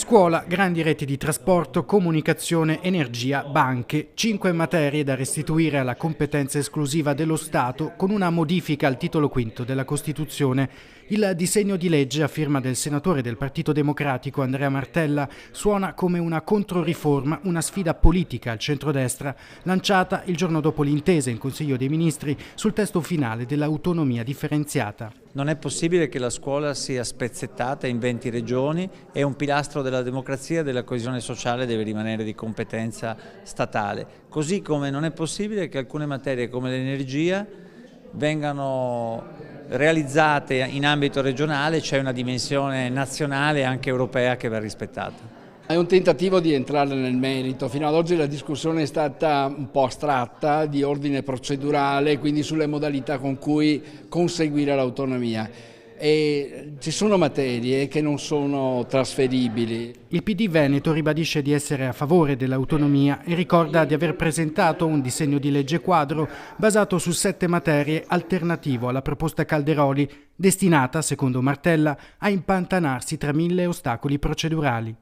Scuola, grandi reti di trasporto, comunicazione, energia, banche, 5 materie da restituire alla competenza esclusiva dello Stato con una modifica al titolo V della Costituzione. Il disegno di legge a firma del senatore del Partito Democratico Andrea Martella suona come una controriforma, una sfida politica al centrodestra, lanciata il giorno dopo l'intesa in Consiglio dei Ministri sul testo finale dell'autonomia differenziata. Non è possibile che la scuola sia spezzettata in 20 regioni e un pilastro della democrazia e della coesione sociale deve rimanere di competenza statale. Così come non è possibile che alcune materie come l'energia vengano realizzate in ambito regionale, c'è una dimensione nazionale e anche europea che va rispettata. È un tentativo di entrare nel merito. Fino ad oggi la discussione è stata un po' astratta, di ordine procedurale, quindi sulle modalità con cui conseguire l'autonomia. E ci sono materie che non sono trasferibili. Il PD Veneto ribadisce di essere a favore dell'autonomia e ricorda di aver presentato un disegno di legge quadro basato su 7 materie alternativo alla proposta Calderoli, destinata, secondo Martella, a impantanarsi tra 1000 ostacoli procedurali.